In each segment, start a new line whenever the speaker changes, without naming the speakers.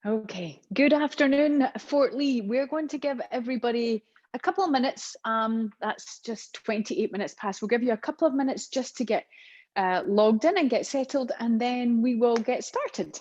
Okay, good afternoon, Fort Lee. We're going to give everybody a couple of minutes. That's just 28 minutes past. We'll give you a couple of minutes just to get logged in and get settled, and then we will get started.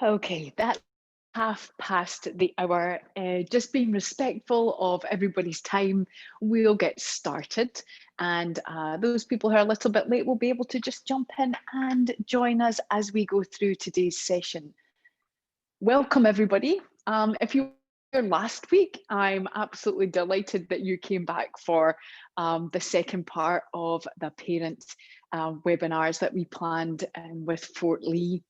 Okay, that's half past the hour. Just being respectful of everybody's time, we'll get started. And those people who are a little bit late will be able to just jump in and join us as we go through today's session. Welcome, everybody. If you were here last week, I'm absolutely delighted that you came back for the second part of the parent webinars that we planned with Fort Lee.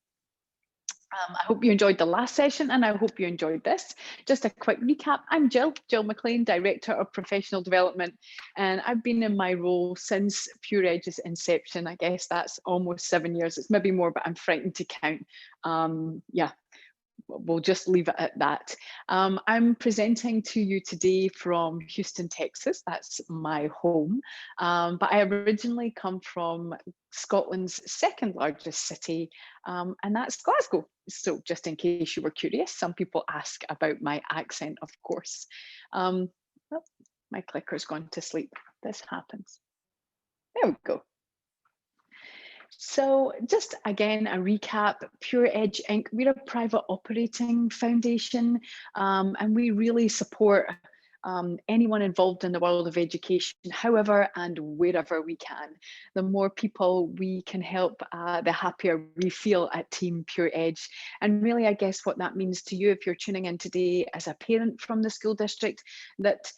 I hope you enjoyed the last session and I hope you enjoyed this. Just a quick recap. I'm Jill McLean, Director of Professional Development, and I've been in my role since Pure Edge's inception. I guess that's almost 7 years. It's maybe more, but I'm frightened to count. Yeah, we'll just leave it at that. I'm presenting to you today from Houston, Texas. That's my home. But I originally come from Scotland's second largest city, and that's Glasgow. So just in case you were curious, some people ask about my accent, of course. Oh, my clicker's gone to sleep. This happens. There we go. So just again, a recap, Pure Edge Inc. We're a private operating foundation, and we really support anyone involved in the world of education, however and wherever we can. The more people we can help, the happier we feel at Team Pure Edge. And really, I guess what that means to you if you're tuning in today as a parent from the school district, that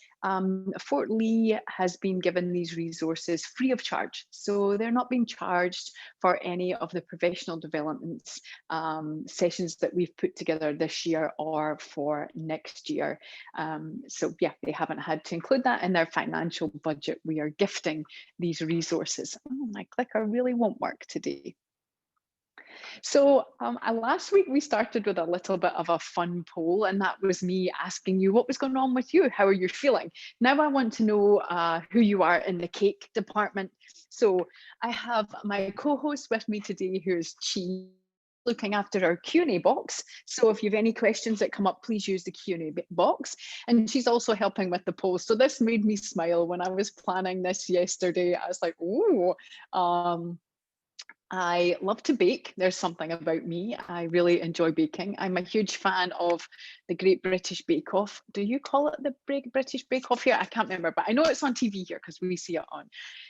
Fort Lee has been given these resources free of charge. So they're not being charged for any of the professional development sessions that we've put together this year or for next year. So yeah, they haven't had to include that in their financial budget. We are gifting these resources. Oh, my clicker really won't work today. So last week we started with a little bit of a fun poll, and that was me asking you what was going on with you. How are you feeling? Now I want to know who you are in the cake department. So I have my co-host with me today, who's Chi, looking after our Q&A box. So if you have any questions that come up, please use the Q&A box. And she's also helping with the poll. So this made me smile when I was planning this yesterday. I was like, oh, I love to bake. There's something about me. I really enjoy baking. I'm a huge fan of the Great British Bake Off. Do you call it the British Bake Off here? I can't remember, but I know it's on TV here because we see it on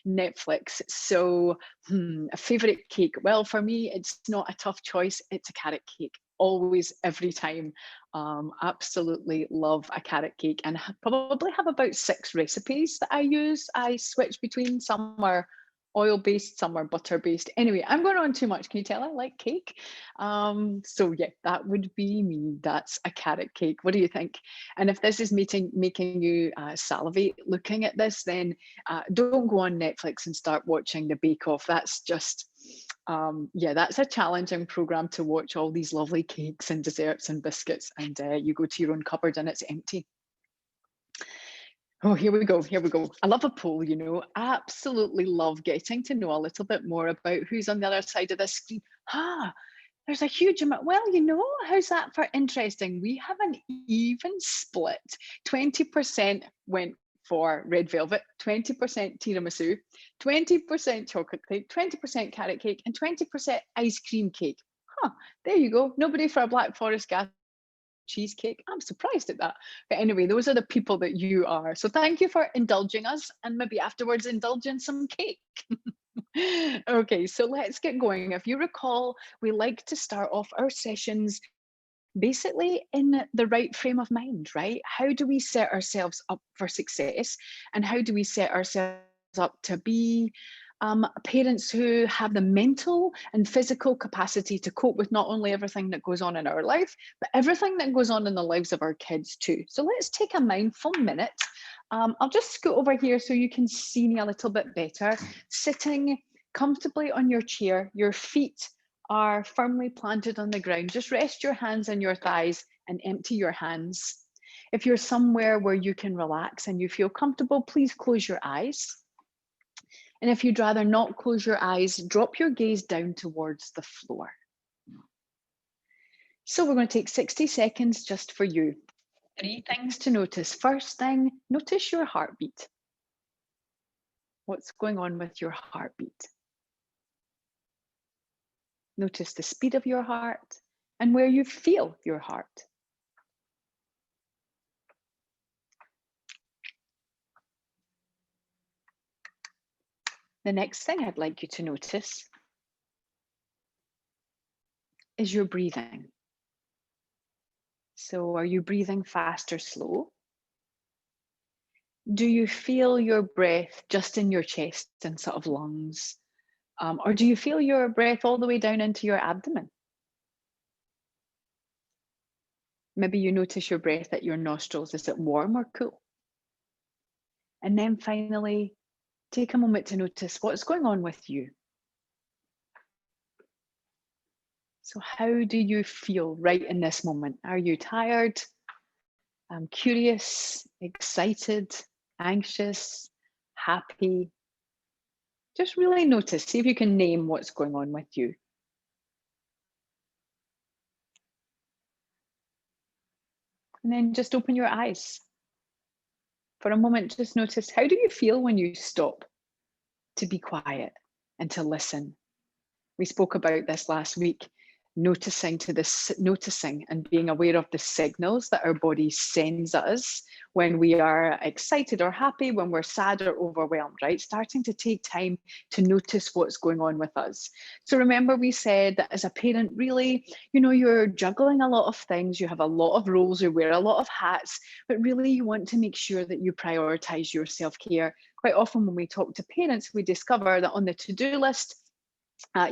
Netflix. So a favorite cake. Well, for me, it's not a tough choice. It's a carrot cake. Always, every time. Absolutely love a carrot cake and probably have about 6 recipes that I use. I switch between. Some are oil-based, some are butter-based. Anyway, I'm going on too much. Can you tell I like cake? So yeah, that would be me. That's a carrot cake. What do you think? And if this is making you salivate looking at this, then don't go on Netflix and start watching the Bake Off. That's just, yeah, that's a challenging program to watch all these lovely cakes and desserts and biscuits, and you go to your own cupboard and it's empty. Oh, here we go. Here we go. I love a poll, you know, absolutely love getting to know a little bit more about who's on the other side of the screen. Ah, there's a huge amount. Well, you know, how's that for interesting? We have an even split. 20% went for red velvet, 20% tiramisu, 20% chocolate cake, 20% carrot cake, and 20% ice cream cake. Huh, there you go. Nobody for a Black Forest cheesecake. I'm surprised at that. But anyway, those are the people that you are. So thank you for indulging us, and maybe afterwards indulge in some cake. Okay, so let's get going. If you recall, we like to start off our sessions basically in the right frame of mind, right? How do we set ourselves up for success? And how do we set ourselves up to be parents who have the mental and physical capacity to cope with not only everything that goes on in our life, but everything that goes on in the lives of our kids too. So let's take a mindful minute. I'll just scoot over here so you can see me a little bit better. Sitting comfortably on your chair, your feet are firmly planted on the ground. Just rest your hands on your thighs and empty your hands. If you're somewhere where you can relax and you feel comfortable, please close your eyes. And if you'd rather not close your eyes, drop your gaze down towards the floor. So we're going to take 60 seconds just for you. 3 things to notice. First thing, notice your heartbeat. What's going on with your heartbeat? Notice the speed of your heart and where you feel your heart. The next thing I'd like you to notice is your breathing. So are you breathing fast or slow? Do you feel your breath just in your chest and sort of lungs? Or do you feel your breath all the way down into your abdomen? Maybe you notice your breath at your nostrils. Is it warm or cool? And then finally, take a moment to notice what's going on with you. So how do you feel right in this moment? Are you tired? Curious, excited, anxious, happy? Just really notice, see if you can name what's going on with you. And then just open your eyes. For a moment, just notice, how do you feel when you stop to be quiet and to listen? We spoke about this last week, noticing and being aware of the signals that our body sends us when we are excited or happy, when we're sad or overwhelmed, right? Starting to take time to notice what's going on with us. So remember, we said that as a parent, really, you know, you're juggling a lot of things, you have a lot of roles, you wear a lot of hats, but really you want to make sure that you prioritize your self-care. Quite often when we talk to parents, we discover that on the to-do list,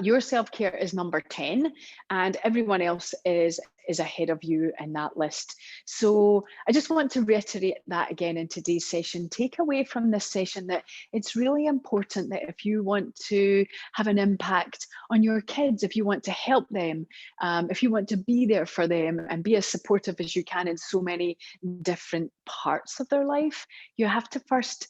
your self-care is number 10 and everyone else is ahead of you in that list. So I just want to reiterate that again in today's session. Take away from this session that it's really important that if you want to have an impact on your kids, if you want to help them, if you want to be there for them and be as supportive as you can in so many different parts of their life, you have to first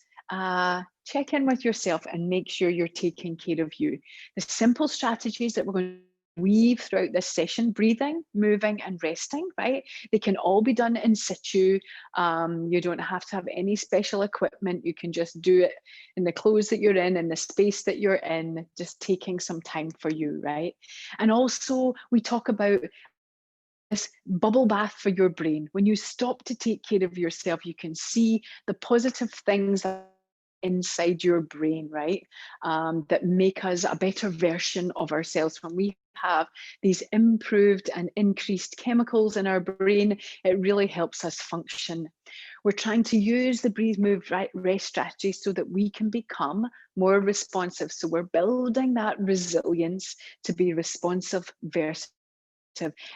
check in with yourself and make sure you're taking care of you. The simple strategies that we're going to weave throughout this session, breathing, moving and resting, right? They can all be done in situ. You don't have to have any special equipment. You can just do it in the clothes that you're in the space that you're in, just taking some time for you, right? And also we talk about this bubble bath for your brain. When you stop to take care of yourself, you can see the positive things inside your brain, right? That make us a better version of ourselves. When we have these improved and increased chemicals in our brain, it really helps us function. We're trying to use the breathe, move, right, rest strategy so that we can become more responsive. So we're building that resilience to be responsive versus.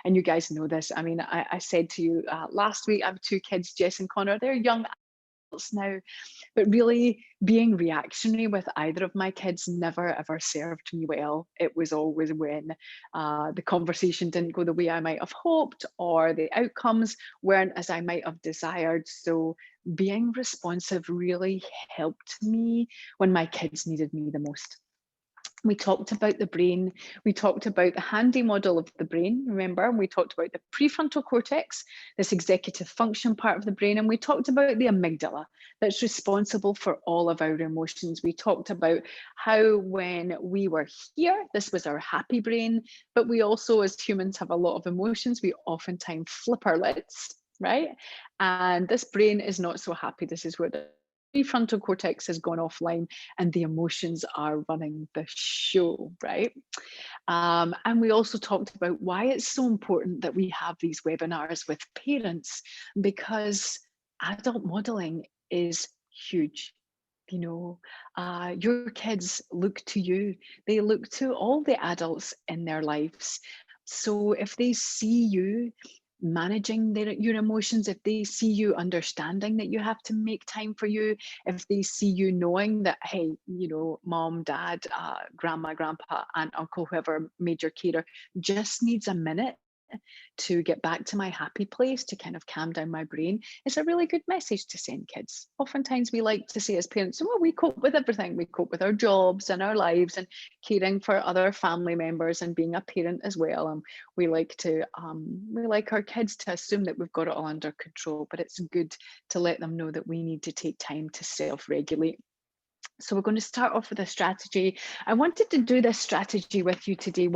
And you guys know this. I mean, I said to you last week, I have 2 kids, Jess and Connor. They're young adults now, but really being reactionary with either of my kids never ever served me well. It was always when the conversation didn't go the way I might have hoped, or the outcomes weren't as I might have desired. So being responsive really helped me when my kids needed me the most. We talked about the brain. We talked about the handy model of the brain, remember? We talked about the prefrontal cortex, this executive function part of the brain, and we talked about the amygdala that's responsible for all of our emotions. We talked about how when we were here, this was our happy brain, but we also, as humans, have a lot of emotions. We oftentimes flip our lids, right? And this brain is not so happy. This is where the prefrontal cortex has gone offline and the emotions are running the show, right? And we also talked about why it's so important that we have these webinars with parents, because adult modeling is huge. You know, your kids look to you, they look to all the adults in their lives. So if they see you managing your emotions, if they see you understanding that you have to make time for you, if they see you knowing that, hey, you know, mom, dad, grandma, grandpa, aunt, uncle, whoever major carer just needs a minute to get back to my happy place, to kind of calm down my brain, it's a really good message to send kids. Oftentimes we like to say as parents, well, we cope with everything. We cope with our jobs and our lives and caring for other family members and being a parent as well. And we like our kids to assume that we've got it all under control, but it's good to let them know that we need to take time to self-regulate. So we're going to start off with a strategy. I wanted to do this strategy with you today.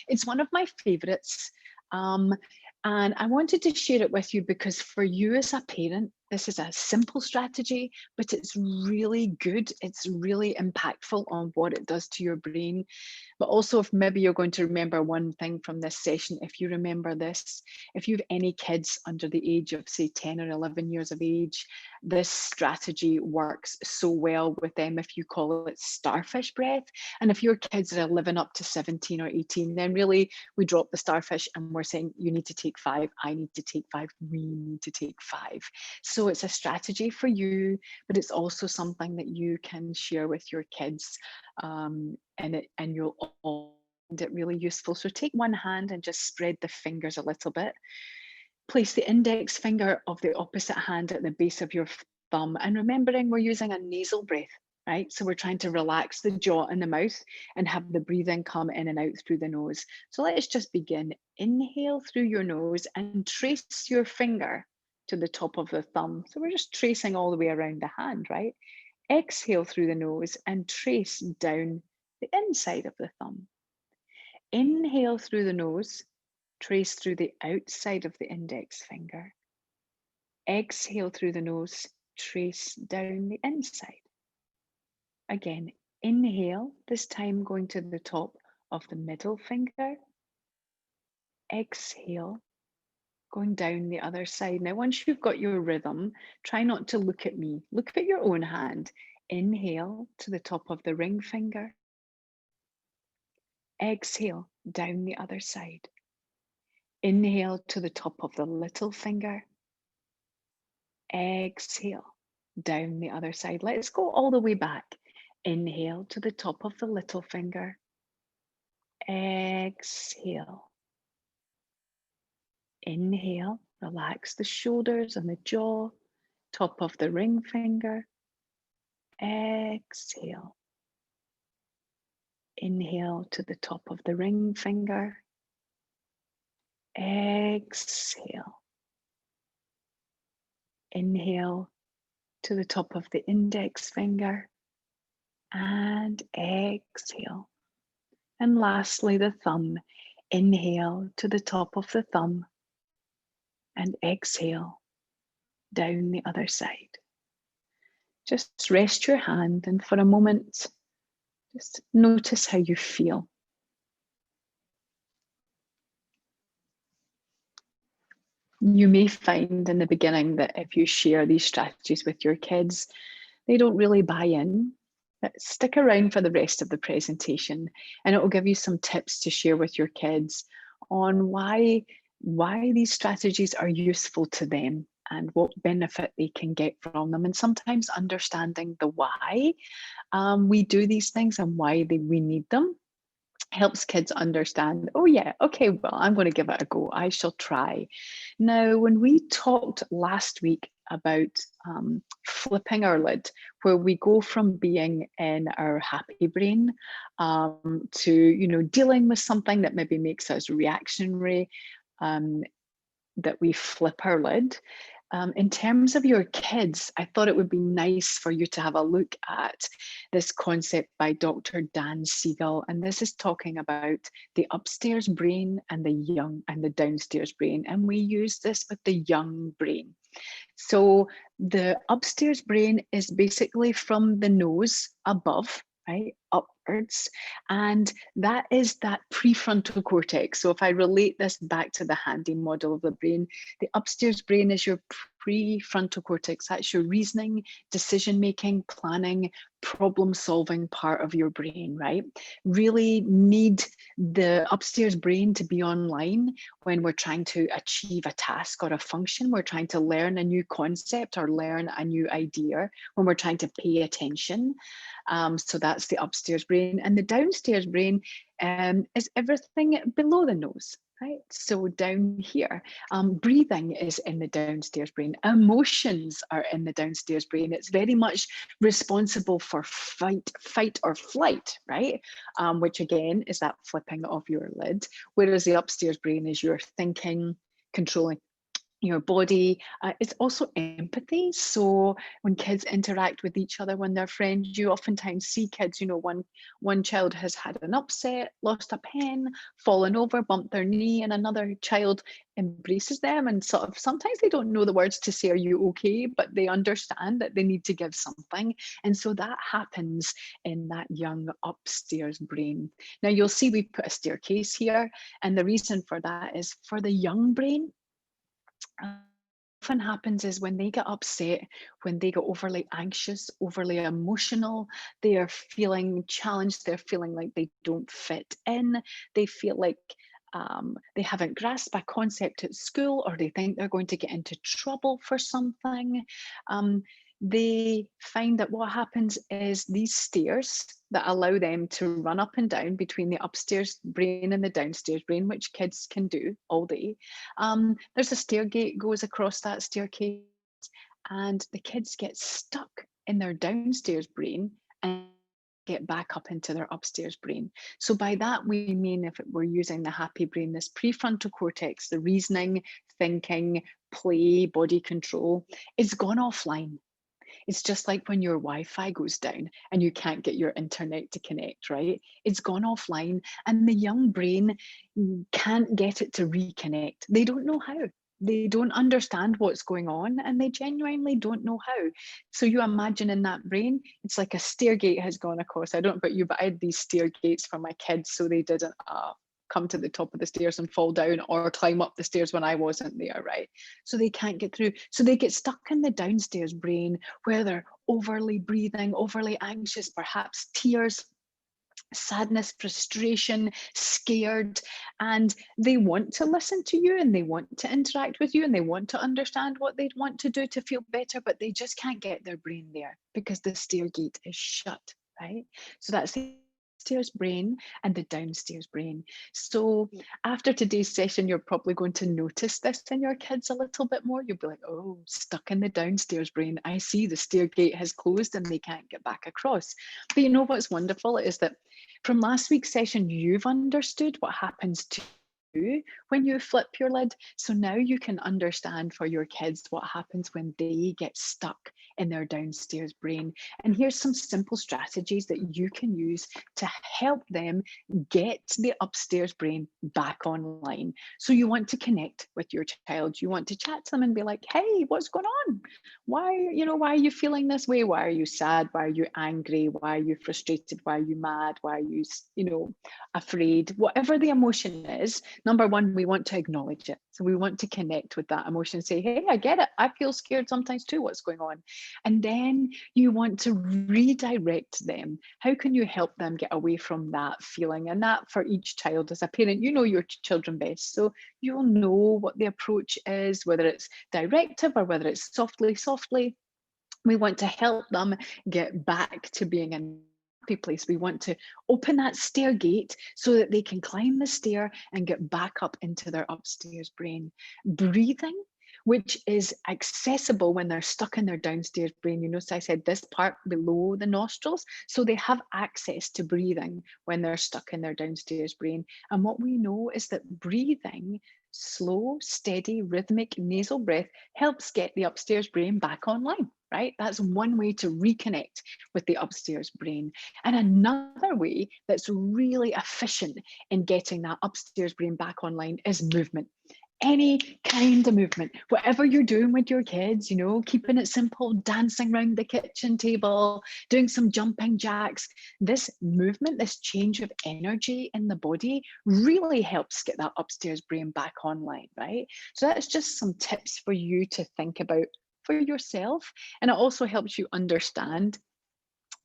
It's one of my favorites. And I wanted to share it with you because for you as a parent, this is a simple strategy, but it's really good. It's really impactful on what it does to your brain. But also, if maybe you're going to remember one thing from this session, if you remember this, if you have any kids under the age of, say, 10 or 11 years of age, this strategy works so well with them if you call it starfish breath. And if your kids are living up to 17 or 18, then really we drop the starfish and we're saying, you need to take 5, I need to take 5, we need to take 5. So it's a strategy for you, but it's also something that you can share with your kids, and you'll all find it really useful. So take one hand and just spread the fingers a little bit. Place the index finger of the opposite hand at the base of your thumb, and remembering we're using a nasal breath, right? So we're trying to relax the jaw and the mouth and have the breathing come in and out through the nose. So let's just begin. Inhale through your nose and trace your finger to the top of the thumb. So we're just tracing all the way around the hand, right? Exhale through the nose and trace down the inside of the thumb. Inhale through the nose, trace through the outside of the index finger. Exhale through the nose, trace down the inside. Again, inhale, this time going to the top of the middle finger. Exhale, going down the other side. Now, once you've got your rhythm, try not to look at me. Look at your own hand. Inhale to the top of the ring finger. Exhale, down the other side. Inhale to the top of the little finger. Exhale, down the other side. Let's go all the way back. Inhale to the top of the little finger. Exhale. Inhale, relax the shoulders and the jaw, top of the ring finger. Exhale. Inhale to the top of the ring finger. Exhale. Inhale to the top of the index finger and exhale. And lastly, the thumb. Inhale to the top of the thumb and exhale down the other side. Just rest your hand and for a moment, just notice how you feel. You may find in the beginning that if you share these strategies with your kids, they don't really buy in. But stick around for the rest of the presentation, and it will give you some tips to share with your kids on why these strategies are useful to them and what benefit they can get from them. And sometimes understanding the why we do these things and why we need them helps kids understand, oh yeah, okay, well, I'm going to give it a go. I shall try. Now, when we talked last week about flipping our lid, where we go from being in our happy brain to, dealing with something that maybe makes us reactionary, um, that we flip our lid. In terms of your kids, I thought it would be nice for you to have a look at this concept by Dr. Dan Siegel. And this is talking about the upstairs brain and the downstairs brain. And we use this with the young brain. So the upstairs brain is basically from the nose above, right, upwards, and that is that prefrontal cortex. So if I relate this back to the handy model of the brain, the upstairs brain is your prefrontal cortex. That's your reasoning, decision making, planning, problem solving part of your brain, right? Really need the upstairs brain to be online when we're trying to achieve a task or a function. We're trying to learn a new concept or learn a new idea, when we're trying to pay attention. So that's the upstairs brain. And the downstairs brain is everything below the nose. Right, so down here, breathing is in the downstairs brain. Emotions are in the downstairs brain. It's very much responsible for fight or flight, right? Which again is that flipping of your lid. Whereas the upstairs brain is your thinking, controlling your body. It's also empathy. So when kids interact with each other, when they're friends, you oftentimes see kids, one child has had an upset, lost a pen, fallen over, bumped their knee, and another child embraces them and sort of, sometimes they don't know the words to say, are you okay? But they understand that they need to give something. And so that happens in that young upstairs brain. Now you'll see we put a staircase here. And the reason for that is for the young brain, often happens is when they get upset, when they get overly anxious, overly emotional, they are feeling challenged, they're feeling like they don't fit in, they feel like they haven't grasped a concept at school, or they think they're going to get into trouble for something. Um, they find that what happens is these stairs that allow them to run up and down between the upstairs brain and the downstairs brain, which kids can do all day. There's a stair gate goes across that staircase, and the kids get stuck in their downstairs brain and get back up into their upstairs brain. So by that we mean, if we're using the happy brain, this prefrontal cortex, the reasoning, thinking, play, body control, is gone offline. It's just like when your Wi-Fi goes down and you can't get your internet to connect, right? It's gone offline, and the young brain can't get it to reconnect. They don't know how. They don't understand what's going on, and they genuinely don't know how. So you imagine in that brain, it's like a stair gate has gone across. I don't know about you, but I had these stair gates for my kids so they didn't come to the top of the stairs and fall down, or climb up the stairs when I wasn't there, right? So they can't get through. So they get stuck in the downstairs brain, where they're overly breathing, overly anxious, perhaps tears, sadness, frustration, scared, and they want to listen to you, and they want to interact with you, and they want to understand what they'd want to do to feel better, but they just can't get their brain there because the stair gate is shut, right? So that's the upstairs brain and the downstairs brain. So after today's session, you're probably going to notice this in your kids a little bit more. You'll be like, oh, stuck in the downstairs brain. I see the stair gate has closed and they can't get back across. But you know what's wonderful is that from last week's session, you've understood what happens to you when you flip your lid. So now you can understand for your kids what happens when they get stuck in their downstairs brain. And here's some simple strategies that you can use to help them get the upstairs brain back online. So you want to connect with your child. You want to chat to them and be like, hey, what's going on? Why are you feeling this way? Why are you sad? Why are you angry? Why are you frustrated? Why are you mad? Why are you, afraid? Whatever the emotion is, Number one, we want to acknowledge it. So we want to connect with that emotion, say, hey, I get it. I feel scared sometimes too. What's going on? And then you want to redirect them. How can you help them get away from that feeling? And that for each child, as a parent, you know your children best. So you'll know what the approach is, whether it's directive or whether it's softly, softly. We want to help them get back to being in a happy place. We want to open that stair gate so that they can climb the stair and get back up into their upstairs brain. Breathing, which is accessible when they're stuck in their downstairs brain. You notice I said this part below the nostrils. So they have access to breathing when they're stuck in their downstairs brain. And what we know is that breathing, slow, steady, rhythmic nasal breath, helps get the upstairs brain back online, right? That's one way to reconnect with the upstairs brain. And another way that's really efficient in getting that upstairs brain back online is movement. Any kind of movement, whatever you're doing with your kids, you know, keeping it simple, dancing around the kitchen table, doing some jumping jacks. This movement, this change of energy in the body really helps get that upstairs brain back online, right? So that's just some tips for you to think about for yourself. And it also helps you understand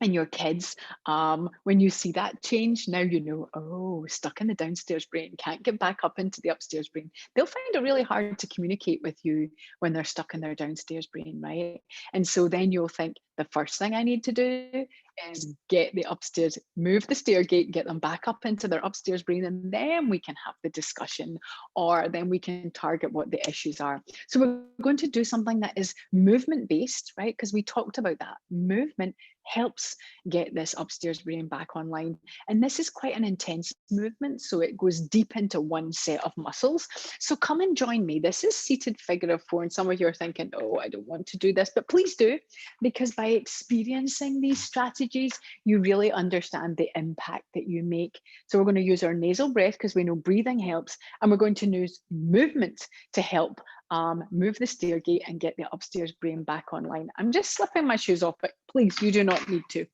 and your kids, when you see that change, now you know, oh, stuck in the downstairs brain, can't get back up into the upstairs brain. They'll find it really hard to communicate with you when they're stuck in their downstairs brain, right? And so then you'll think, the first thing I need to do is get the upstairs, move the stair gate, get them back up into their upstairs brain, and then we can have the discussion, or then we can target what the issues are. So we're going to do something that is movement based, right? Because we talked about that. Movement helps get this upstairs brain back online. And this is quite an intense movement, so it goes deep into one set of muscles. So come and join me. This is seated figure of four, and some of you are thinking, oh, I don't want to do this, but please do, because by experiencing these strategies, you really understand the impact that you make. So we're going to use our nasal breath because we know breathing helps, and we're going to use movement to help move the stair gate and get the upstairs brain back online. I'm just slipping my shoes off, but please, you do not need to.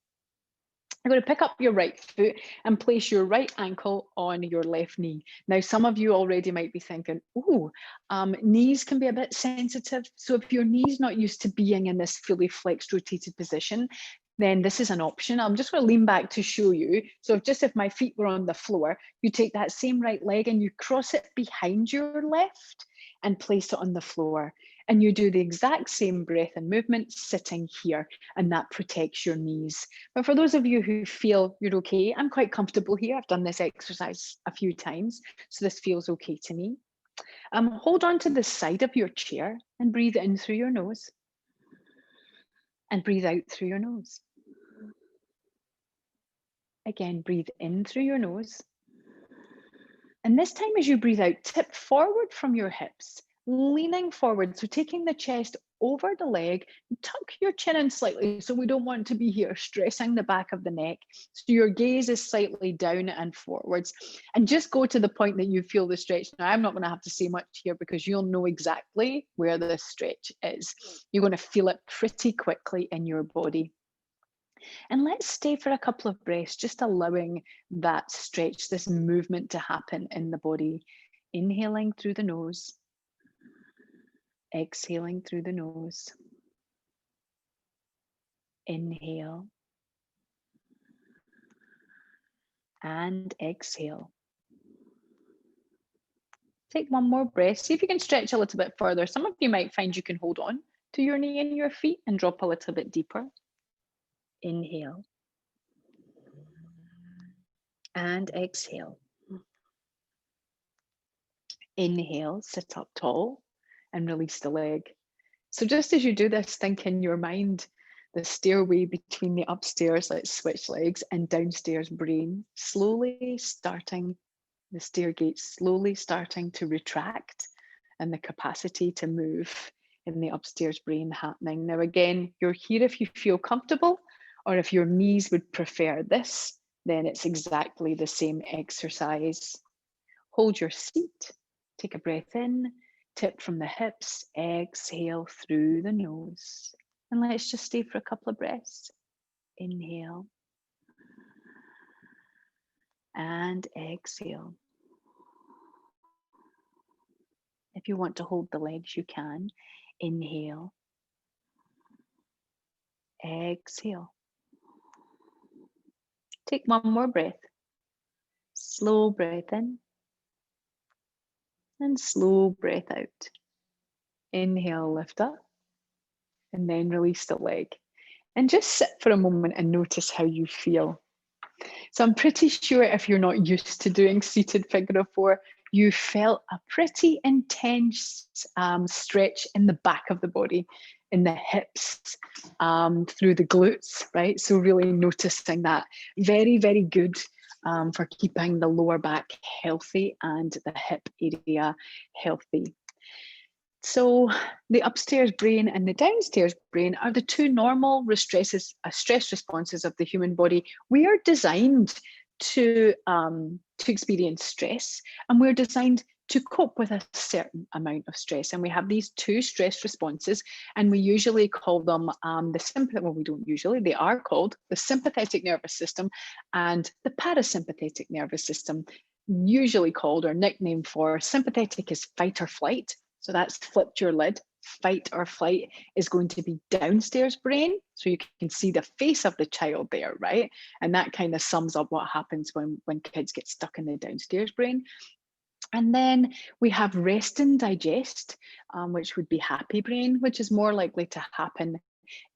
I'm going to pick up your right foot and place your right ankle on your left knee. Now, some of you already might be thinking, oh, knees can be a bit sensitive. So if your knee's not used to being in this fully flexed, rotated position, then this is an option. I'm just going to lean back to show you. So if my feet were on the floor, you take that same right leg and you cross it behind your left and place it on the floor. And you do the exact same breath and movement sitting here, and that protects your knees. But for those of you who feel you're okay, I'm quite comfortable here. I've done this exercise a few times, so this feels okay to me. Hold on to the side of your chair and breathe in through your nose and breathe out through your nose. Again, breathe in through your nose. And this time as you breathe out, tip forward from your hips, leaning forward. So taking the chest over the leg, tuck your chin in slightly. So we don't want to be here stressing the back of the neck. So your gaze is slightly down and forwards. And just go to the point that you feel the stretch. Now, I'm not going to have to say much here because you'll know exactly where the stretch is. You're going to feel it pretty quickly in your body. And let's stay for a couple of breaths, just allowing that stretch, this movement to happen in the body. Inhaling through the nose, exhaling through the nose. Inhale and exhale. Take one more breath. See if you can stretch a little bit further. Some of you might find you can hold on to your knee and your feet and drop a little bit deeper. Inhale and exhale. Inhale, sit up tall and release the leg. So just as you do this, think in your mind the stairway between the upstairs, let's switch legs, and downstairs brain, slowly starting, the stair gate slowly starting to retract and the capacity to move in the upstairs brain happening. Now again, you're here if you feel comfortable, or if your knees would prefer this, then it's exactly the same exercise. Hold your seat, take a breath in, tip from the hips, exhale through the nose. And let's just stay for a couple of breaths. Inhale and exhale. If you want to hold the legs, you can. Inhale, exhale. Take one more breath. Slow breath in and slow breath out. Inhale, lift up, and then release the leg. And just sit for a moment and notice how you feel. So I'm pretty sure if you're not used to doing seated figure of four, you felt a pretty intense stretch in the back of the body, in the hips, through the glutes, right? So really noticing that. Very, very good for keeping the lower back healthy and the hip area healthy. So the upstairs brain and the downstairs brain are the two normal stress responses of the human body. We are designed to experience stress, and we're designed to cope with a certain amount of stress. And we have these two stress responses, and we usually call them we don't usually, they are called the sympathetic nervous system and the parasympathetic nervous system, usually called or nicknamed for sympathetic is fight or flight. So that's flipped your lid. Fight or flight is going to be downstairs brain. So you can see the face of the child there, right? And that kind of sums up what happens when kids get stuck in the downstairs brain. And then we have rest and digest, which would be happy brain, which is more likely to happen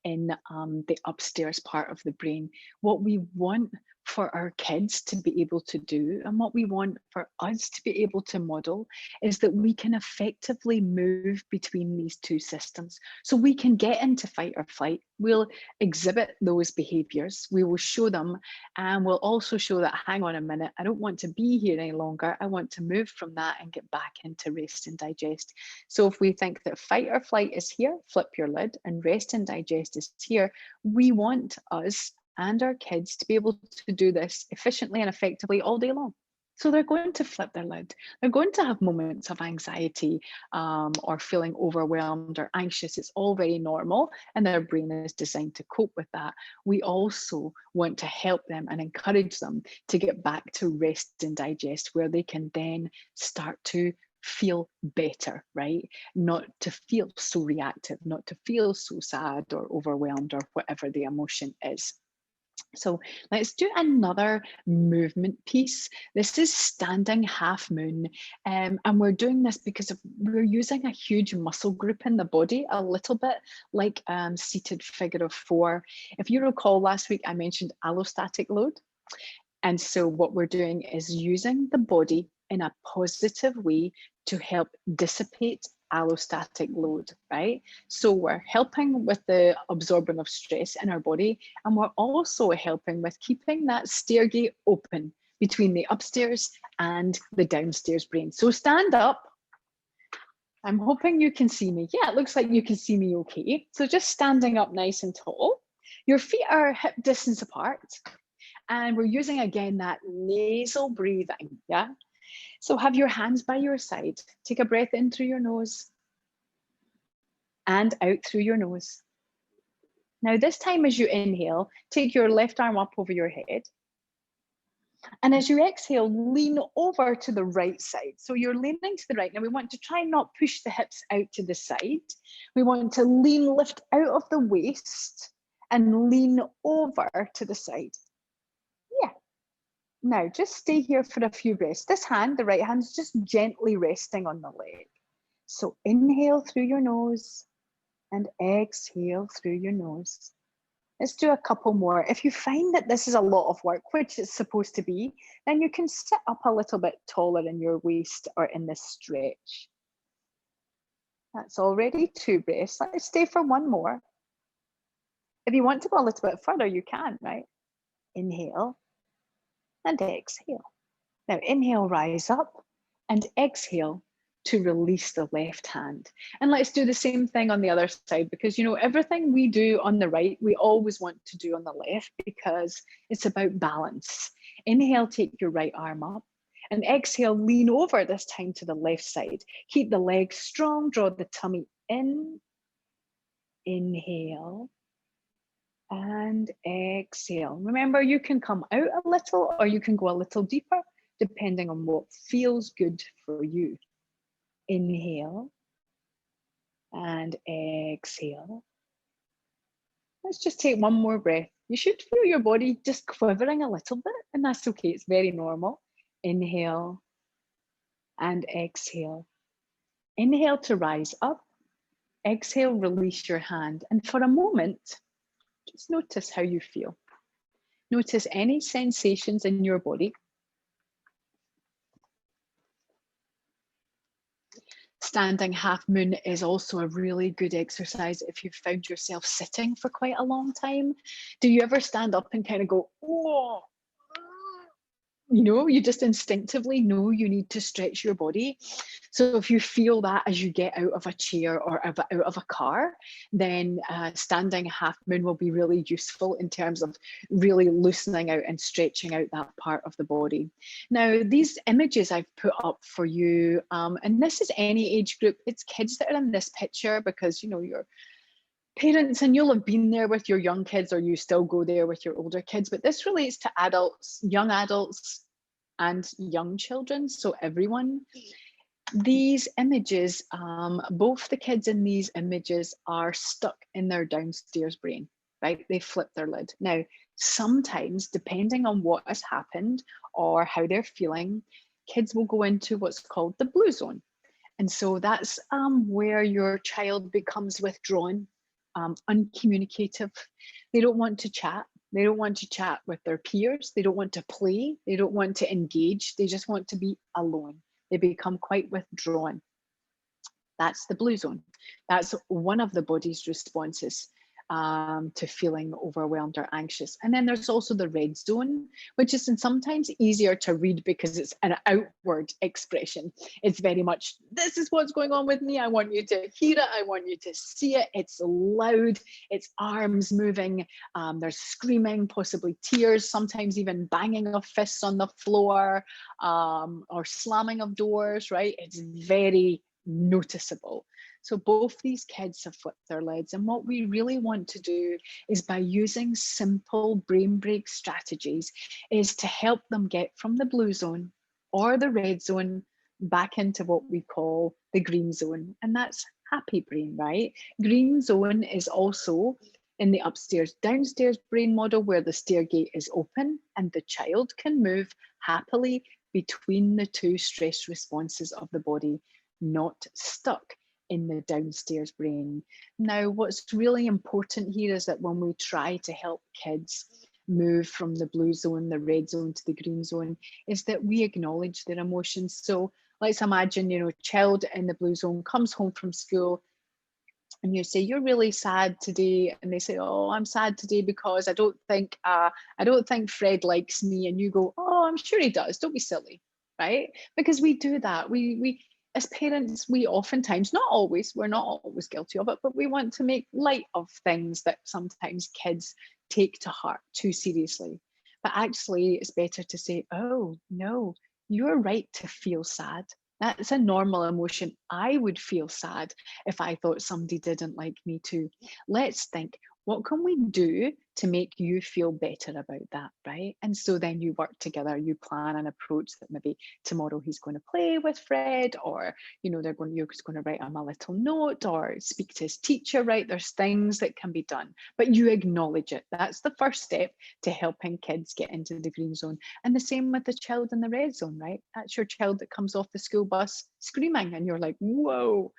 in the upstairs part of the brain. What we want for our kids to be able to do, and what we want for us to be able to model, is that we can effectively move between these two systems. So we can get into fight or flight. We'll exhibit those behaviors. We will show them, and we'll also show that, hang on a minute, I don't want to be here any longer. I want to move from that and get back into rest and digest. So if we think that fight or flight is here, flip your lid, and rest and digest is here, we want us and our kids to be able to do this efficiently and effectively all day long. So they're going to flip their lid. They're going to have moments of anxiety or feeling overwhelmed or anxious. It's all very normal, and their brain is designed to cope with that. We also want to help them and encourage them to get back to rest and digest, where they can then start to feel better, right? Not to feel so reactive, not to feel so sad or overwhelmed or whatever the emotion is. So let's do another movement piece. This is standing half moon. And we're doing this because we're using a huge muscle group in the body, a little bit like seated figure of four. If you recall last week, I mentioned allostatic load. And so what we're doing is using the body in a positive way to help dissipate allostatic load, right? So we're helping with the absorption of stress in our body, and we're also helping with keeping that stairgate open between the upstairs and the downstairs brain. So stand up. I'm hoping you can see me. Yeah, it looks like you can see me okay. So just standing up nice and tall. Your feet are hip distance apart. And we're using, again, that nasal breathing, yeah? So have your hands by your side. Take a breath in through your nose and out through your nose. Now, this time as you inhale, take your left arm up over your head. And as you exhale, lean over to the right side. So you're leaning to the right. Now we want to try and not push the hips out to the side. We want to lift out of the waist and lean over to the side. Yeah. Now just stay here for a few breaths. This hand, the right hand, is just gently resting on the leg. So inhale through your nose and exhale through your nose. Let's do a couple more. If you find that this is a lot of work, which it's supposed to be, then you can sit up a little bit taller in your waist or in this stretch. That's already 2 breaths. Let's stay for one more. If you want to go a little bit further, you can, right? Inhale and exhale. Now inhale, rise up, and exhale to release the left hand. And let's do the same thing on the other side, because you know everything we do on the right, we always want to do on the left, because it's about balance. Inhale, take your right arm up, and exhale, lean over this time to the left side. Keep the legs strong, draw the tummy in. Inhale and exhale. Remember, you can come out a little or you can go a little deeper, depending on what feels good for you. Inhale and exhale. Let's just take one more breath. You should feel your body just quivering a little bit, and that's okay. It's very normal. Inhale and exhale. Inhale to rise up. Exhale, release your hand. And for a moment, just notice how you feel. Notice any sensations in your body. Standing half moon is also a really good exercise if you've found yourself sitting for quite a long time. Do you ever stand up and kind of go, oh, you just instinctively know you need to stretch your body. So if you feel that as you get out of a chair or out of a car, then standing half moon will be really useful in terms of really loosening out and stretching out that part of the body. Now, these images I've put up for you, and this is any age group, it's kids that are in this picture because, you're parents and you'll have been there with your young kids or you still go there with your older kids, but this relates to adults and young children, so everyone. These images, both the kids in these images are stuck in their downstairs brain, right? They flip their lid. Now, sometimes, depending on what has happened or how they're feeling, kids will go into what's called the blue zone. And so that's where your child becomes withdrawn, uncommunicative. They don't want to chat. They don't want to chat with their peers. They don't want to play. They don't want to engage. They just want to be alone. They become quite withdrawn. That's the blue zone. That's one of the body's responses to feeling overwhelmed or anxious. And then there's also the red zone, which is sometimes easier to read because it's an outward expression. It's very much, this is what's going on with me. I want you to hear it. I want you to see it. It's loud. It's arms moving. There's screaming, possibly tears, sometimes even banging of fists on the floor or slamming of doors, right? It's very noticeable. So both these kids have flipped their lids, and what we really want to do is, by using simple brain break strategies, is to help them get from the blue zone or the red zone back into what we call the green zone, and that's happy brain, right? Green zone is also in the upstairs downstairs brain model, where the stairgate is open and the child can move happily between the two stress responses of the body, not stuck in the downstairs brain. Now, what's really important here is that when we try to help kids move from the blue zone, the red zone to the green zone, is that we acknowledge their emotions. So let's imagine, child in the blue zone comes home from school and you say, you're really sad today, and they say, oh, I'm sad today because I don't think Fred likes me, and you go, oh, I'm sure he does, don't be silly, right? Because we do that. We as parents, we oftentimes, not always, we're not always guilty of it, but we want to make light of things that sometimes kids take to heart too seriously. But actually, it's better to say, oh, no, you're right to feel sad. That's a normal emotion. I would feel sad if I thought somebody didn't like me too. Let's think, what can we do to make you feel better about that, right? And so then you work together, you plan an approach that maybe tomorrow he's going to play with Fred, or you're going to write him a little note or speak to his teacher, right? There's things that can be done, but you acknowledge it. That's the first step to helping kids get into the green zone. And the same with the child in the red zone, right? That's your child that comes off the school bus screaming, and you're like, whoa.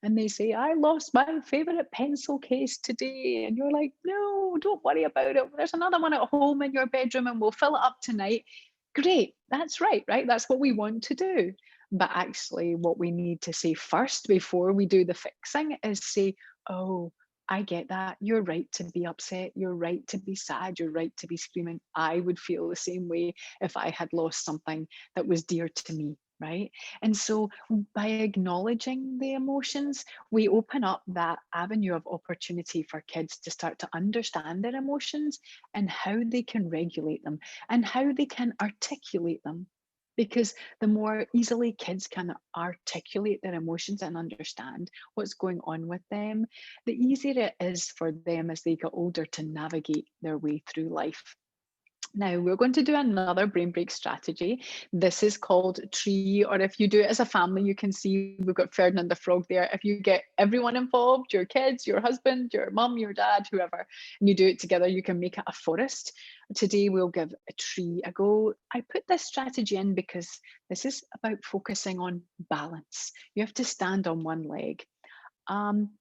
And they say, I lost my favorite pencil case today. And you're like, no, don't worry about it. There's another one at home in your bedroom and we'll fill it up tonight. Great, that's right? That's what we want to do. But actually, what we need to say first before we do the fixing is say, oh, I get that. You're right to be upset. You're right to be sad. You're right to be screaming. I would feel the same way if I had lost something that was dear to me, right? And so by acknowledging the emotions, we open up that avenue of opportunity for kids to start to understand their emotions and how they can regulate them and how they can articulate them. Because the more easily kids can articulate their emotions and understand what's going on with them, the easier it is for them as they get older to navigate their way through life. Now we're going to do another brain break strategy. This is called tree, or if you do it as a family, you can see we've got Ferdinand the frog there. If you get everyone involved, your kids, your husband, your mum, your dad, whoever, and you do it together, you can make it a forest. Today we'll give a tree a go. I put this strategy in because this is about focusing on balance. You have to stand on one leg.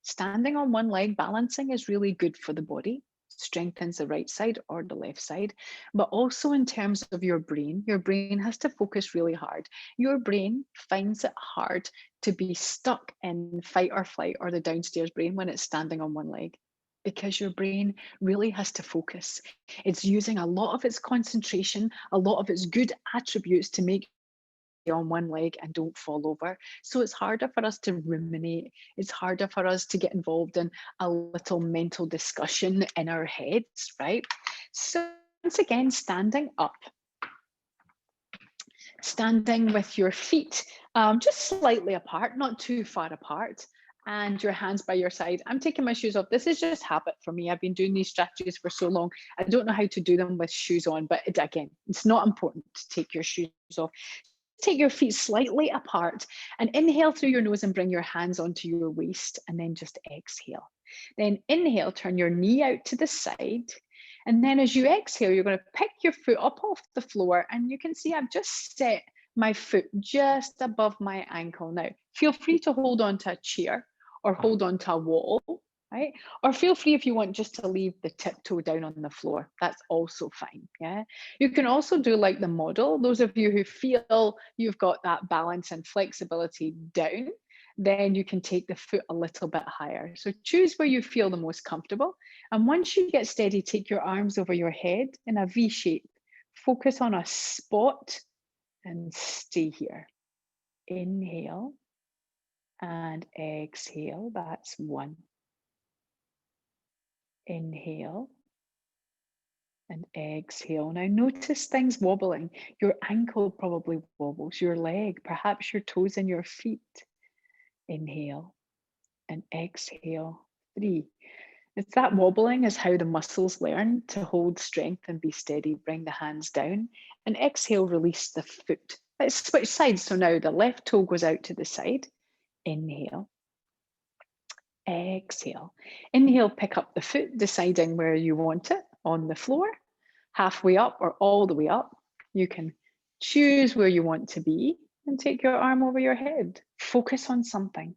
Standing on one leg, balancing is really good for the body, strengthens the right side or the left side, but also in terms of your brain has to focus really hard. Your brain finds it hard to be stuck in fight or flight or the downstairs brain when it's standing on one leg, because your brain really has to focus. It's using a lot of its concentration, a lot of its good attributes to make on one leg and don't fall over. So it's harder for us to ruminate. It's harder for us to get involved in a little mental discussion in our heads, right? So once again, standing up, standing with your feet just slightly apart, not too far apart, and your hands by your side. I'm taking my shoes off. This is just habit for me. I've been doing these strategies for so long. I don't know how to do them with shoes on, but again, it's not important to take your shoes off. Take your feet slightly apart and inhale through your nose and bring your hands onto your waist, and then just exhale. Then inhale, turn your knee out to the side. And then as you exhale, you're going to pick your foot up off the floor, and you can see I've just set my foot just above my ankle. Now, feel free to hold on to a chair or hold on to a wall, right? Or feel free if you want just to leave the tiptoe down on the floor. That's also fine, yeah? You can also do like the model. Those of you who feel you've got that balance and flexibility down, then you can take the foot a little bit higher. So choose where you feel the most comfortable. And once you get steady, take your arms over your head in a V shape. Focus on a spot and stay here. Inhale and exhale. That's one. Inhale and exhale. Now notice things wobbling. Your ankle probably wobbles, your leg, perhaps your toes and your feet. Inhale and exhale. 3. It's that wobbling is how the muscles learn to hold strength and be steady. Bring the hands down and exhale, release the foot. Let's switch sides. So now the left toe goes out to the side. Inhale. Exhale. Inhale, pick up the foot, deciding where you want it on the floor, halfway up or all the way up. You can choose where you want to be and take your arm over your head. Focus on something.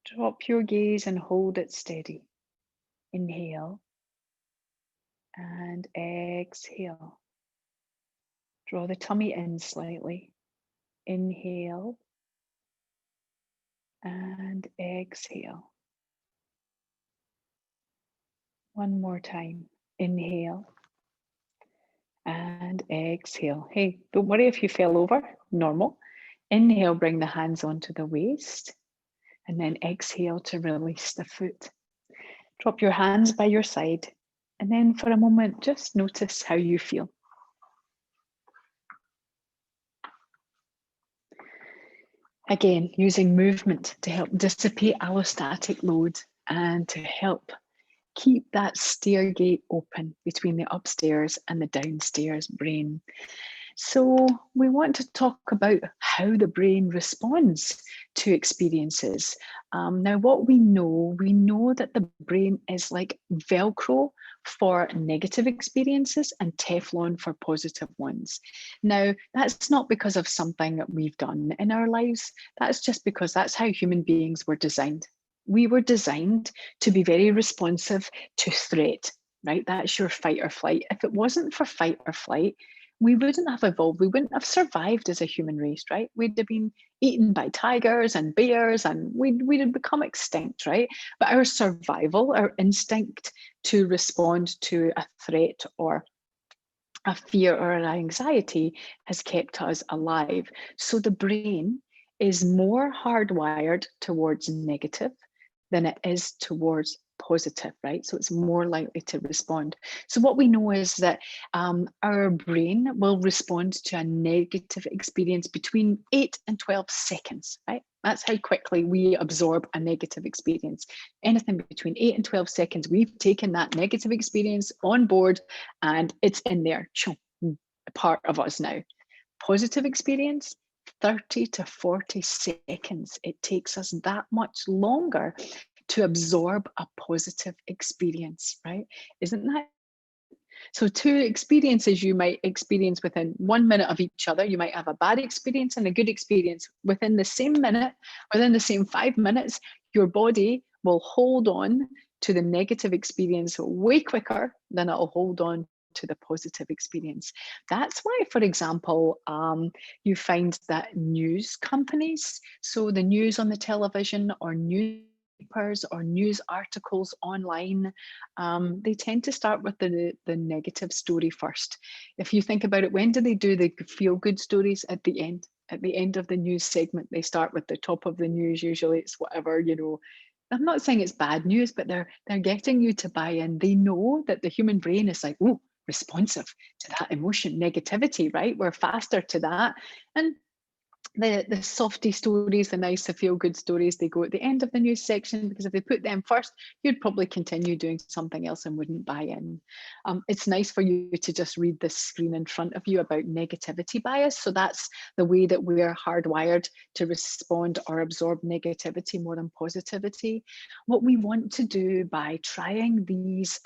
Drop your gaze and hold it steady. Inhale and exhale. Draw the tummy in slightly. Inhale and exhale. One more time. Inhale and exhale. Hey, don't worry if you fell over, normal. Inhale, bring the hands onto the waist, and then exhale to release the foot. Drop your hands by your side, and then for a moment, just notice how you feel. Again, using movement to help dissipate allostatic load and to help keep that stair gate open between the upstairs and the downstairs brain. So we want to talk about how the brain responds to experiences. Now, what we know that the brain is like Velcro for negative experiences and Teflon for positive ones. Now, that's not because of something that we've done in our lives. That's just because that's how human beings were designed. We were designed to be very responsive to threat, right? That's your fight or flight. If it wasn't for fight or flight, we wouldn't have evolved. We wouldn't have survived as a human race, right? We'd have been eaten by tigers and bears and we'd have become extinct, right? But our survival, our instinct to respond to a threat or a fear or an anxiety has kept us alive. So the brain is more hardwired towards negative than it is towards positive, right? So it's more likely to respond. So what we know is that our brain will respond to a negative experience between 8 and 12 seconds, right? That's how quickly we absorb a negative experience. Anything between 8 and 12 seconds, we've taken that negative experience on board and it's in there, a part of us now. Positive experience, 30 to 40 seconds. It takes us that much longer to absorb a positive experience, right? Isn't that so? Two experiences you might experience within 1 minute of each other. You might have a bad experience and a good experience within the same minute, within the same 5 minutes. Your body will hold on to the negative experience way quicker than it'll hold on to the positive experience. That's why, for example, you find that news companies, so the news on the television or newspapers or news articles online, they tend to start with the negative story first. If you think about it, when do they do the feel good stories at the end? At the end of the news segment, they start with the top of the news. Usually it's whatever, I'm not saying it's bad news, but they're getting you to buy in. They know that the human brain is like, oh, responsive to that emotion, negativity, right? We're faster to that. And the softy stories, the nice to feel good stories, they go at the end of the news section, because if they put them first, you'd probably continue doing something else and wouldn't buy in. It's nice for you to just read the screen in front of you about negativity bias. So that's the way that we're hardwired to respond or absorb negativity more than positivity. What we want to do by trying these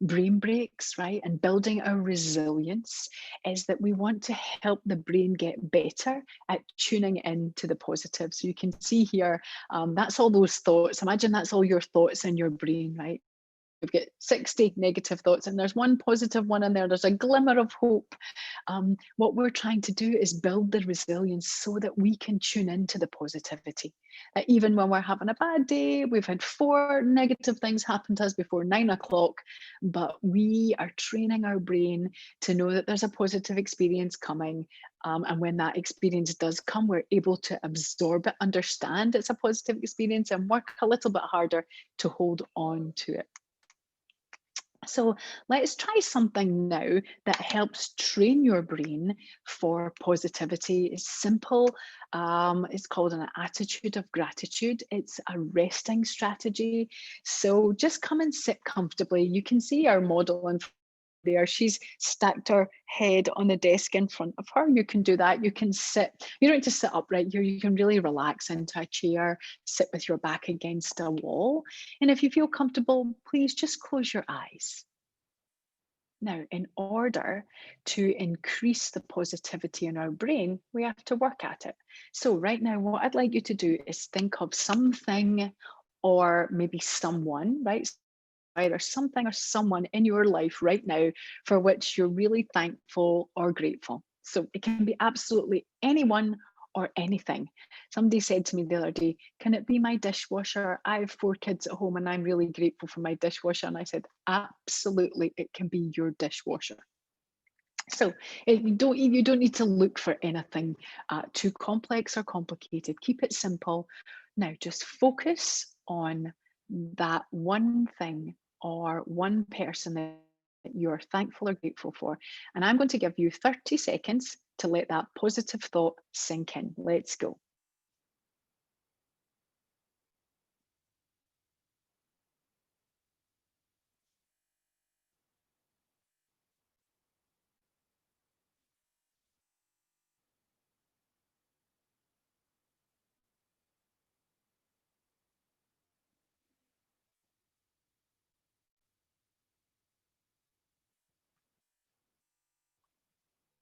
brain breaks, right, and building our resilience, is that we want to help the brain get better at tuning in to the positive. So you can see here, that's all those thoughts. Imagine that's all your thoughts in your brain, right? We've got 60 negative thoughts and there's one positive one in there. There's a glimmer of hope. What we're trying to do is build the resilience so that we can tune into the positivity. Even when we're having a bad day, we've had 4 negative things happen to us before 9 o'clock, but we are training our brain to know that there's a positive experience coming. And when that experience does come, we're able to absorb it, understand it's a positive experience, and work a little bit harder to hold on to it. So let's try something now that helps train your brain for positivity. It's simple. It's called an attitude of gratitude. It's a resting strategy. So just come and sit comfortably. You can see our model in there. She's stacked her head on the desk in front of her. You can do that. You can sit. You don't need to sit upright here. You can really relax into a chair, sit with your back against a wall. And if you feel comfortable, please just close your eyes. Now, in order to increase the positivity in our brain, we have to work at it. So, right now, what I'd like you to do is think of something or maybe someone, right? Either something or someone in your life right now for which you're really thankful or grateful. So it can be absolutely anyone or anything. Somebody said to me the other day, can it be my dishwasher? I have 4 kids at home and I'm really grateful for my dishwasher. And I said, absolutely, it can be your dishwasher. So you don't need to look for anything too complex or complicated. Keep it simple. Now just focus on that one thing or one person that you're thankful or grateful for. And I'm going to give you 30 seconds to let that positive thought sink in. Let's go.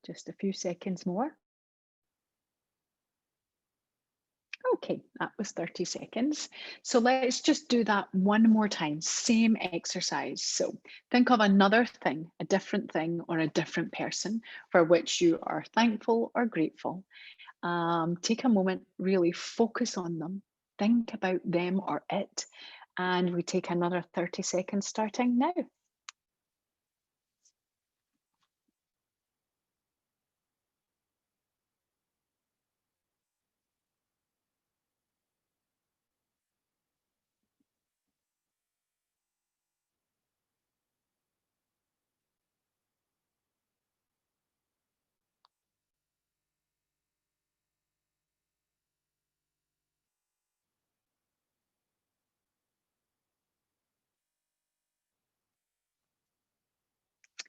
Just a few seconds more. Okay, that was 30 seconds. So let's just do that one more time, same exercise. So think of another thing, a different thing or a different person for which you are thankful or grateful. Take a moment, really focus on them, think about them or it, and we take another 30 seconds starting now.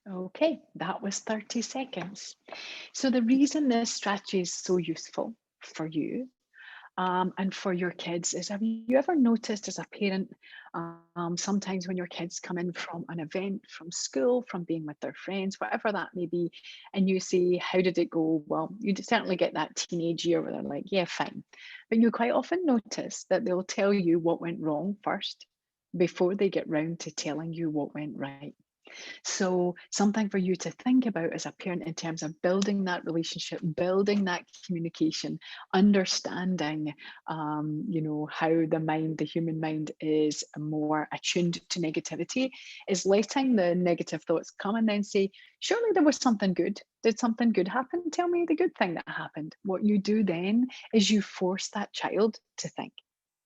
Okay, that was 30 seconds. So the reason this strategy is so useful for you and for your kids is, have you ever noticed as a parent, sometimes when your kids come in from an event, from school, from being with their friends, whatever that may be, and you say, how did it go? Well, you certainly get that teenage year where they're like, yeah, fine. But you quite often notice that they'll tell you what went wrong first before they get round to telling you what went right. So, something for you to think about as a parent in terms of building that relationship, building that communication, understanding, how the mind, the human mind, is more attuned to negativity, is letting the negative thoughts come and then say, surely there was something good. Did something good happen? Tell me the good thing that happened. What you do then is you force that child to think.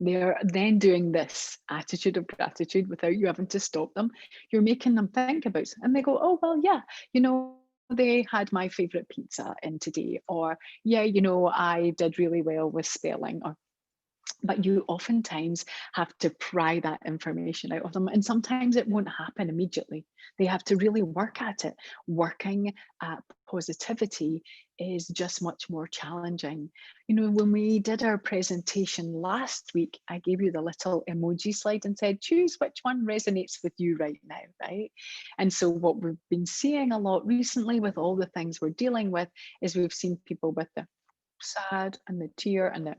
They're then doing this attitude of gratitude without you having to stop them. You're making them think about it, and they go, oh well, yeah, they had my favorite pizza in today, or yeah, I did really well with spelling, or but you oftentimes have to pry that information out of them. And sometimes it won't happen immediately. They have to really work at it. Working at positivity is just much more challenging. When we did our presentation last week, I gave you the little emoji slide and said, choose which one resonates with you right now, right? And so, what we've been seeing a lot recently with all the things we're dealing with is we've seen people with the sad and the tear and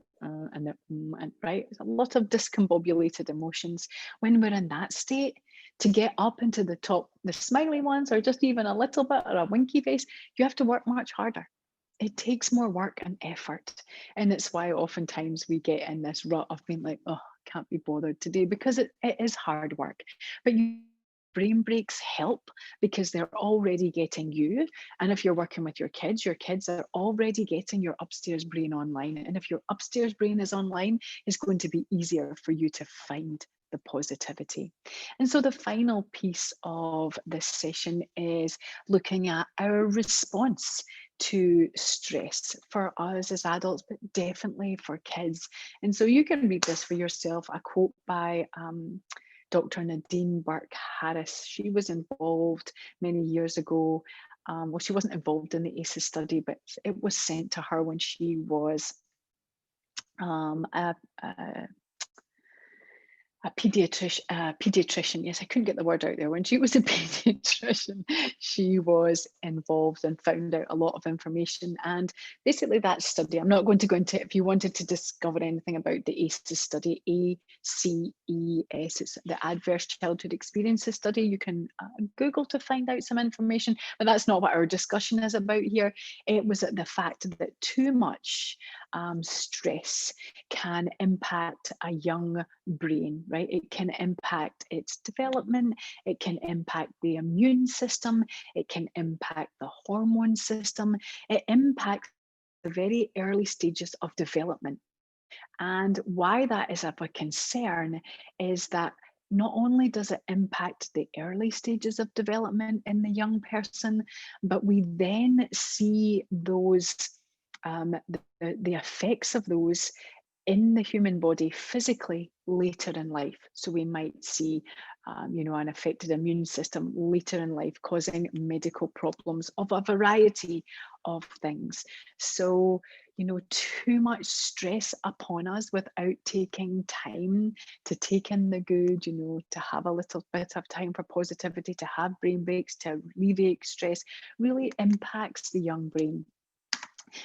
right, it's a lot of discombobulated emotions. When we're in that state, to get up into the top, the smiley ones, or just even a little bit, or a winky face, you have to work much harder. It takes more work and effort, and it's why oftentimes we get in this rut of being like, oh, can't be bothered today, because it is hard work. But brain breaks help because they're already getting you. And if you're working with your kids are already getting your upstairs brain online. And if your upstairs brain is online, it's going to be easier for you to find the positivity. And so the final piece of this session is looking at our response to stress for us as adults, but definitely for kids. And so you can read this for yourself, a quote by Dr. Nadine Burke Harris. She was involved many years ago. Well, she wasn't involved in the ACEs study, but it was sent to her when she was a pediatrician. Yes, I couldn't get the word out there. When she was a pediatrician, she was involved and found out a lot of information. And basically, that study, I'm not going to go into it. If you wanted to discover anything about the ACEs study, ACES, it's the Adverse Childhood Experiences Study, you can Google to find out some information. But that's not what our discussion is about here. It was the fact that too much stress can impact a young brain, right? It can impact its development, it can impact the immune system, it can impact the hormone system, it impacts the very early stages of development. And why that is of a concern is that not only does it impact the early stages of development in the young person, but we then see those the effects of those in the human body physically later in life. So we might see, an affected immune system later in life causing medical problems of a variety of things. So, too much stress upon us without taking time to take in the good, to have a little bit of time for positivity, to have brain breaks, to alleviate stress, really impacts the young brain.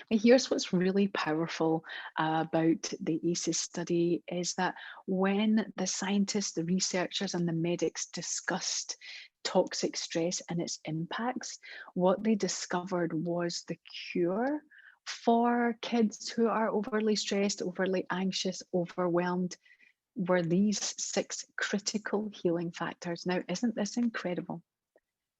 But here's what's really powerful about the ACEs study is that when the scientists, the researchers, and the medics discussed toxic stress and its impacts, what they discovered was the cure for kids who are overly stressed, overly anxious, overwhelmed, were these 6 critical healing factors. Now, isn't this incredible?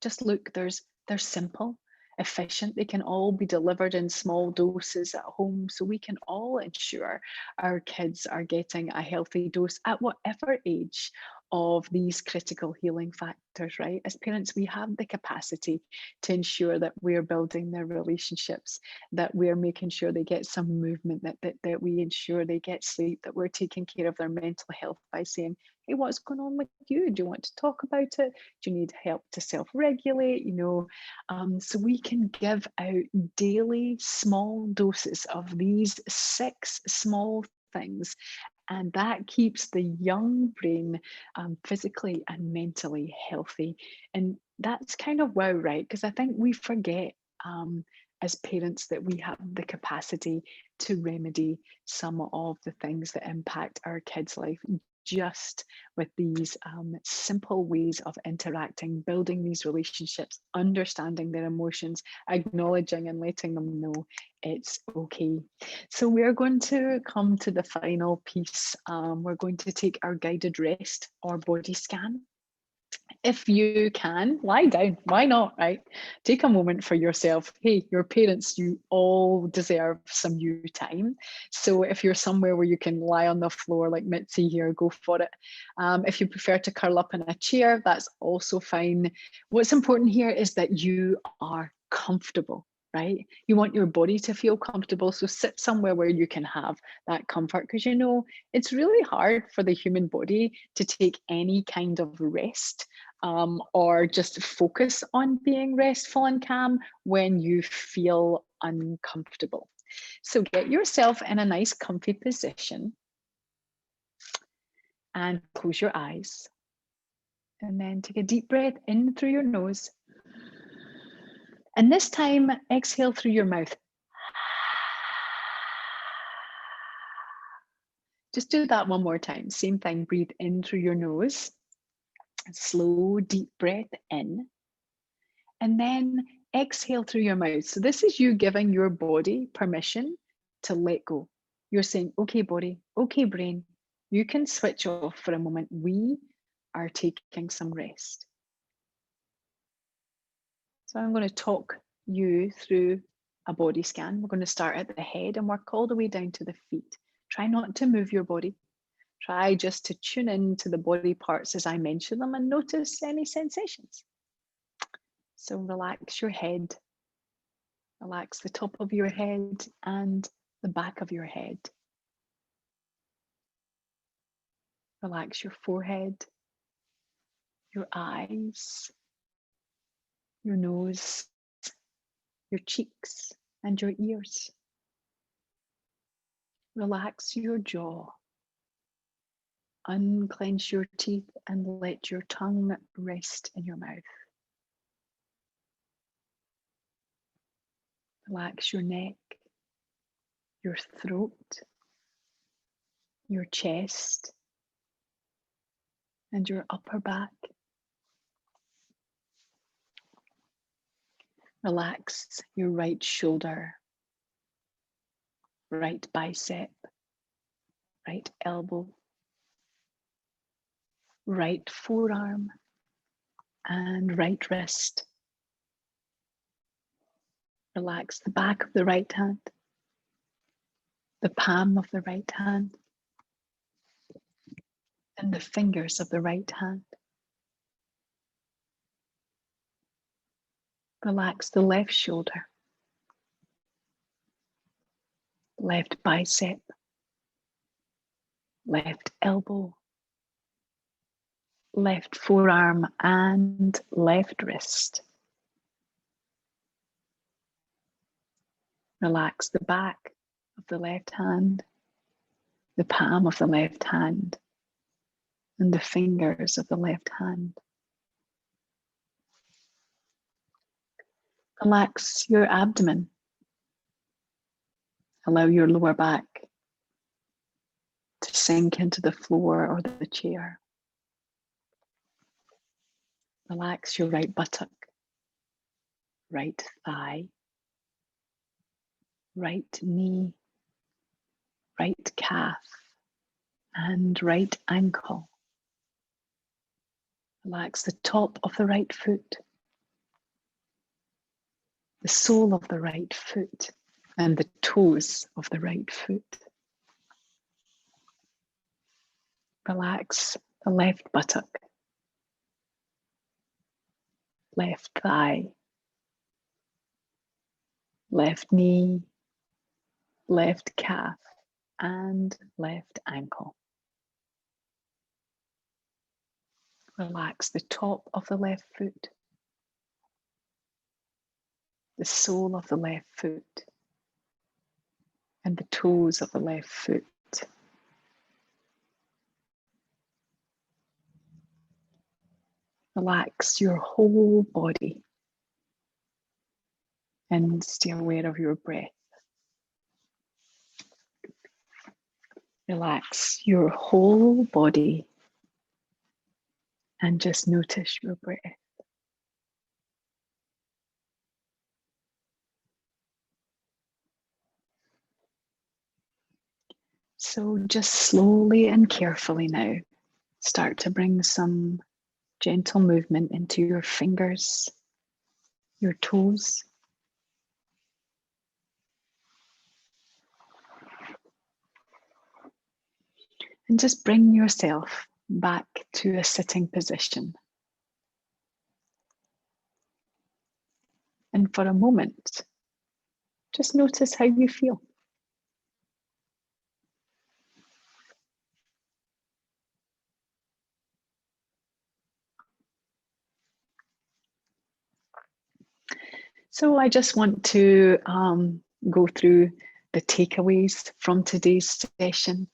Just look, they're simple, efficient. They can all be delivered in small doses at home, so we can all ensure our kids are getting a healthy dose at whatever age of these critical healing factors, right? As parents, we have the capacity to ensure that we're building their relationships, that we're making sure they get some movement, that we ensure they get sleep, that we're taking care of their mental health by saying, hey, what's going on with you? Do you want to talk about it? Do you need help to self-regulate? So we can give out daily small doses of these 6 small things, and that keeps the young brain physically and mentally healthy. And that's kind of wow, right? Because I think we forget as parents that we have the capacity to remedy some of the things that impact our kids' life just with these simple ways of interacting, building these relationships, understanding their emotions, acknowledging and letting them know it's okay. So we're going to come to the final piece. We're going to take our guided rest or body scan. If you can, lie down. Why not, right? Take a moment for yourself. Hey, your parents, you all deserve some you time. So if you're somewhere where you can lie on the floor like Mitzi here, go for it. If you prefer to curl up in a chair, that's also fine. What's important here is that you are comfortable, right? You want your body to feel comfortable. So sit somewhere where you can have that comfort, because it's really hard for the human body to take any kind of rest or just focus on being restful and calm when you feel uncomfortable. So get yourself in a nice comfy position and close your eyes. And then take a deep breath in through your nose. And this time, exhale through your mouth. Just do that one more time. Same thing, breathe in through your nose. Slow, deep breath in. And then exhale through your mouth. So this is you giving your body permission to let go. You're saying, okay, body, okay, brain, you can switch off for a moment. We are taking some rest. So I'm going to talk you through a body scan. We're going to start at the head and work all the way down to the feet. Try not to move your body. Try just to tune in to the body parts as I mention them and notice any sensations. So relax your head. Relax the top of your head and the back of your head. Relax your forehead, your eyes, your nose, your cheeks, and your ears. Relax your jaw. Unclench your teeth and let your tongue rest in your mouth. Relax your neck, your throat, your chest, and your upper back. Relax your right shoulder, right bicep, right elbow, right forearm, and right wrist. Relax the back of the right hand, the palm of the right hand, and the fingers of the right hand. Relax the left shoulder, left bicep, left elbow, left forearm, and left wrist. Relax the back of the left hand, the palm of the left hand, and the fingers of the left hand. Relax your abdomen. Allow your lower back to sink into the floor or the chair. Relax your right buttock, right thigh, right knee, right calf, and right ankle. Relax the top of the right foot, the sole of the right foot, and the toes of the right foot. Relax the left buttock, left thigh, left knee, left calf, and left ankle. Relax the top of the left foot, the sole of the left foot, and the toes of the left foot. Relax your whole body and stay aware of your breath. Relax your whole body and just notice your breath. So just slowly and carefully now, start to bring some gentle movement into your fingers, your toes. And just bring yourself back to a sitting position. And for a moment, just notice how you feel. So I just want to go through the takeaways from today's session.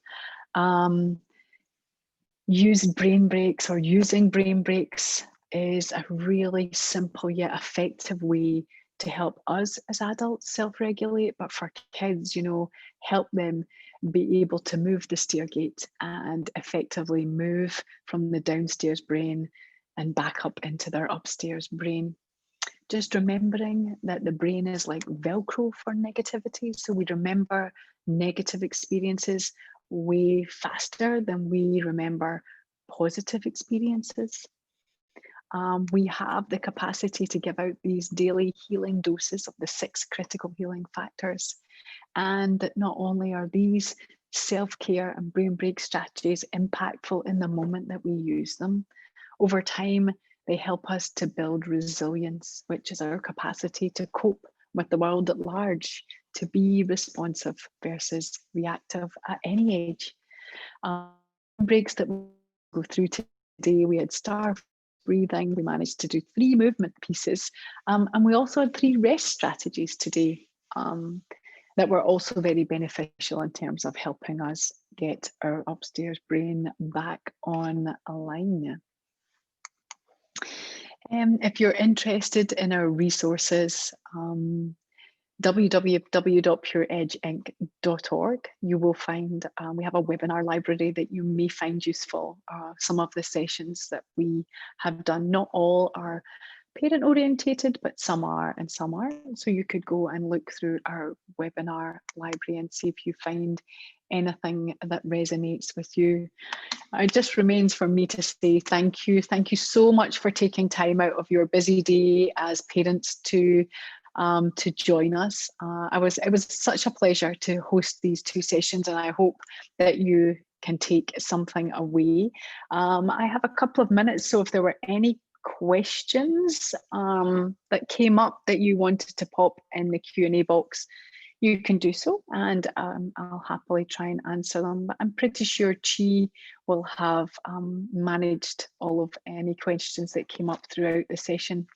Use brain breaks, or using brain breaks, is a really simple yet effective way to help us as adults self-regulate, but for kids, help them be able to move the stairgate and effectively move from the downstairs brain and back up into their upstairs brain. Just remembering that the brain is like Velcro for negativity. So we remember negative experiences way faster than we remember positive experiences. We have the capacity to give out these daily healing doses of the 6 critical healing factors. And that not only are these self-care and brain break strategies impactful in the moment that we use them, over time, they help us to build resilience, which is our capacity to cope with the world at large, to be responsive versus reactive at any age. Breaks that we go through today, we had star breathing, we managed to do 3 movement pieces, and we also had 3 rest strategies today that were also very beneficial in terms of helping us get our upstairs brain back on a line. If you're interested in our resources, www.pureedgeinc.org, you will find we have a webinar library that you may find useful. Some of the sessions that we have done, not all are parent orientated, but some are and some aren't. So you could go and look through our webinar library and see if you find anything that resonates with you. It just remains for me to say thank you. Thank you so much for taking time out of your busy day as parents to join us. It was such a pleasure to host these 2 sessions, and I hope that you can take something away. I have a couple of minutes, so if there were any questions that came up that you wanted to pop in the Q&A box, you can do so, and I'll happily try and answer them. But I'm pretty sure Chi will have managed all of any questions that came up throughout the session.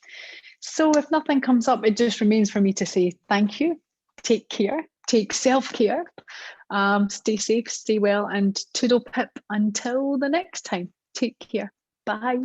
So if nothing comes up, it just remains for me to say thank you, take care, take self-care, stay safe, stay well, and toodle pip until the next time. Take care. Bye.